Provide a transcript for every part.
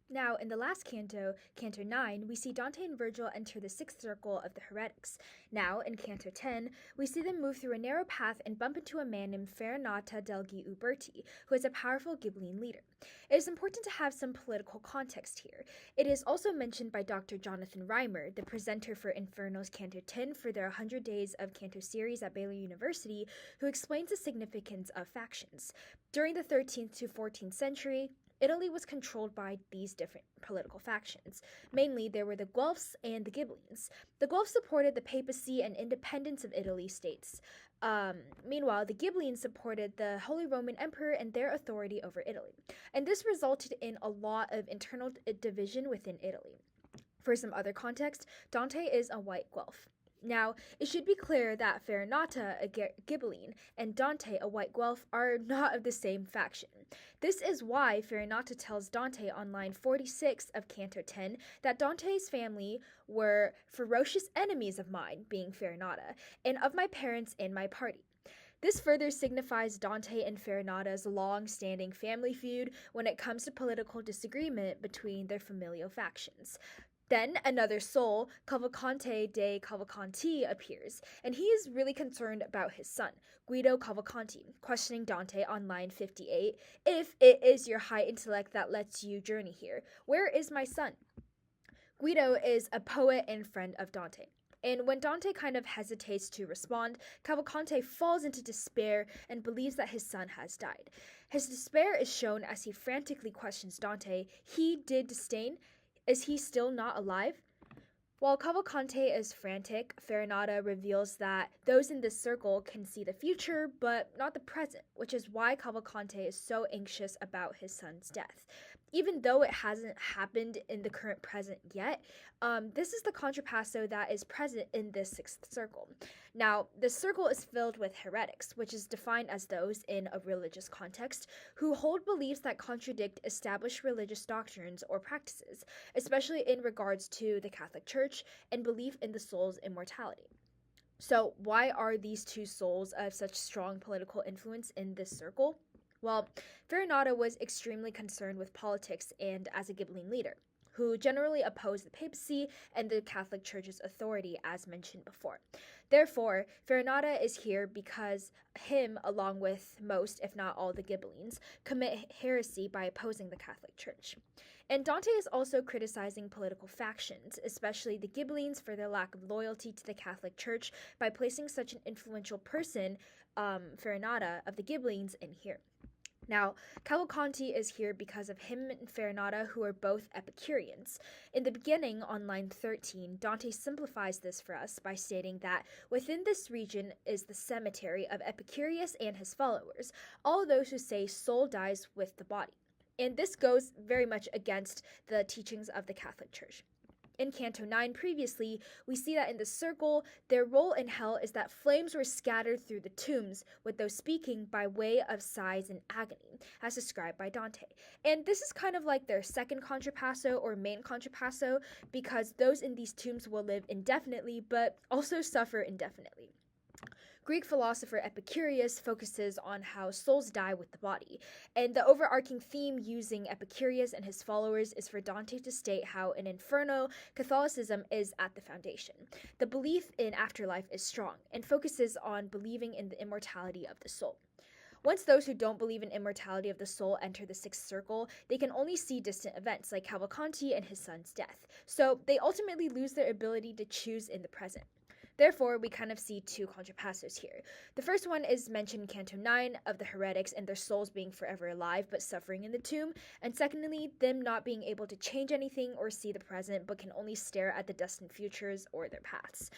Now, in the last canto, Canto 9, we see Dante and Virgil enter the sixth circle of the heretics. Now, in Canto 10, we see them move through a narrow path and bump into a man named Farinata degli Uberti, who is a powerful Ghibelline leader. It is important to have some political context here. It is also mentioned by Dr. Jonathan Reimer, the presenter for Inferno's Canto 10 for their 100 Days of Canto series at Baylor University, who explains the significance of factions. During the 13th to 14th century, Italy was controlled by these different political factions. Mainly, there were the Guelphs and the Ghibellines. The Guelphs supported the papacy and independence of Italy states. Meanwhile, the Ghibellines supported the Holy Roman Emperor and their authority over Italy. And this resulted in a lot of internal division within Italy. For some other context, Dante is a white Guelph. Now, it should be clear that Farinata, a Ghibelline, and Dante, a white Guelph, are not of the same faction. This is why Farinata tells Dante on line 46 of Canto 10 that Dante's family were ferocious enemies of mine, being Farinata, and of my parents and my party. This further signifies Dante and Farinata's long-standing family feud when it comes to political disagreement between their familial factions. Then another soul, Cavalcante de Cavalcanti, appears, and he is really concerned about his son, Guido Cavalcanti, questioning Dante on line 58, if it is your high intellect that lets you journey here, where is my son? Guido is a poet and friend of Dante. And when Dante kind of hesitates to respond, Cavalcante falls into despair and believes that his son has died. His despair is shown as he frantically questions Dante. He did disdain. Is he still not alive? While Cavalcante is frantic, Farinata reveals that those in this circle can see the future, but not the present, which is why Cavalcante is so anxious about his son's death. Even though it hasn't happened in the current present yet, this is the contrapasso that is present in this sixth circle. Now, this circle is filled with heretics, which is defined as those in a religious context who hold beliefs that contradict established religious doctrines or practices, especially in regards to the Catholic Church and belief in the soul's immortality. So, why are these two souls of such strong political influence in this circle? Well, Farinata was extremely concerned with politics and as a Ghibelline leader, who generally opposed the papacy and the Catholic Church's authority, as mentioned before. Therefore, Farinata is here because him, along with most, if not all, the Ghibellines, commit heresy by opposing the Catholic Church. And Dante is also criticizing political factions, especially the Ghibellines, for their lack of loyalty to the Catholic Church by placing such an influential person, Farinata, of the Ghibellines, in here. Now, Cavalcanti is here because of him and Farinata, who are both Epicureans. In the beginning, on line 13, Dante simplifies this for us by stating that within this region is the cemetery of Epicurus and his followers, all those who say soul dies with the body. And this goes very much against the teachings of the Catholic Church. In Canto 9 previously, we see that in the circle, their role in hell is that flames were scattered through the tombs, with those speaking by way of sighs and agony, as described by Dante. And this is kind of like their second contrapasso or main contrapasso, because those in these tombs will live indefinitely, but also suffer indefinitely. Greek philosopher Epicurus focuses on how souls die with the body, and the overarching theme using Epicurus and his followers is for Dante to state how in Inferno, Catholicism is at the foundation. The belief in afterlife is strong, and focuses on believing in the immortality of the soul. Once those who don't believe in immortality of the soul enter the sixth circle, they can only see distant events like Cavalcanti and his son's death, so they ultimately lose their ability to choose in the present. Therefore, we kind of see two contrapassos here. The first one is mentioned in Canto 9 of the heretics and their souls being forever alive but suffering in the tomb, and secondly, them not being able to change anything or see the present but can only stare at the distant futures or their paths.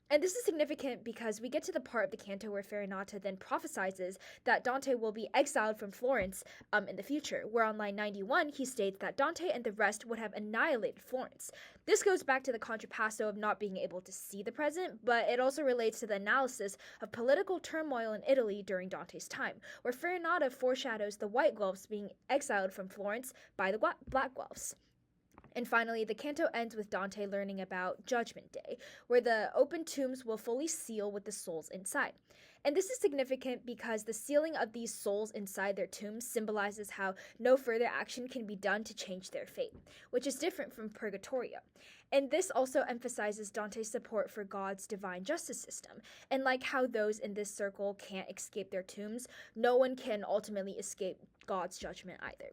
And this is significant because we get to the part of the canto where Farinata then prophesizes that Dante will be exiled from Florence in the future, where on line 91 he states that Dante and the rest would have annihilated Florence. This goes back to the contrapasso of not being able to see the present, but it also relates to the analysis of political turmoil in Italy during Dante's time, where Farinata foreshadows the white Guelphs being exiled from Florence by the black Guelphs. And finally, the canto ends with Dante learning about Judgment Day, where the open tombs will fully seal with the souls inside. And this is significant because the sealing of these souls inside their tombs symbolizes how no further action can be done to change their fate, which is different from Purgatorio. And this also emphasizes Dante's support for God's divine justice system. And like how those in this circle can't escape their tombs, no one can ultimately escape God's judgment either.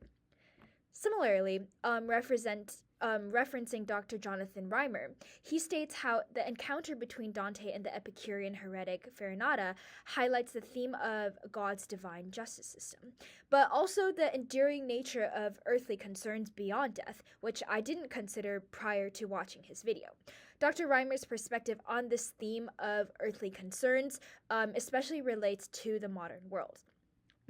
Similarly, referencing Dr. Jonathan Reimer, he states how the encounter between Dante and the Epicurean heretic Farinata highlights the theme of God's divine justice system, but also the enduring nature of earthly concerns beyond death, which I didn't consider prior to watching his video. Dr. Reimer's perspective on this theme of earthly concerns especially relates to the modern world.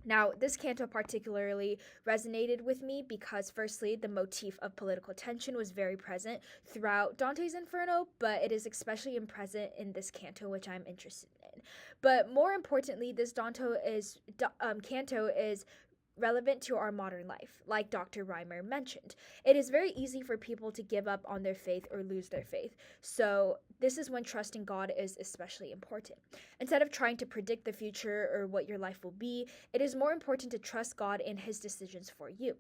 Now, this canto particularly resonated with me because, firstly, the motif of political tension was very present throughout Dante's Inferno, but it is especially present in this canto, which I'm interested in. But more importantly, this canto is relevant to our modern life, like Dr. Reimer mentioned. It is very easy for people to give up on their faith or lose their faith. So this is when trusting God is especially important. Instead of trying to predict the future or what your life will be, it is more important to trust God in his decisions for you.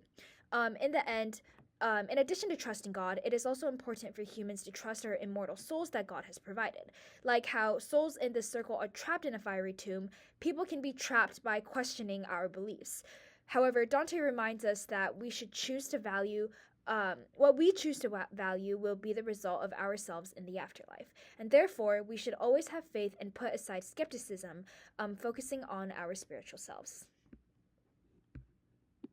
In the end, in addition to trusting God, it is also important for humans to trust our immortal souls that God has provided. Like how souls in this circle are trapped in a fiery tomb, people can be trapped by questioning our beliefs. However, Dante reminds us that we should choose to value what we choose to value will be the result of ourselves in the afterlife. And therefore, we should always have faith and put aside skepticism, focusing on our spiritual selves.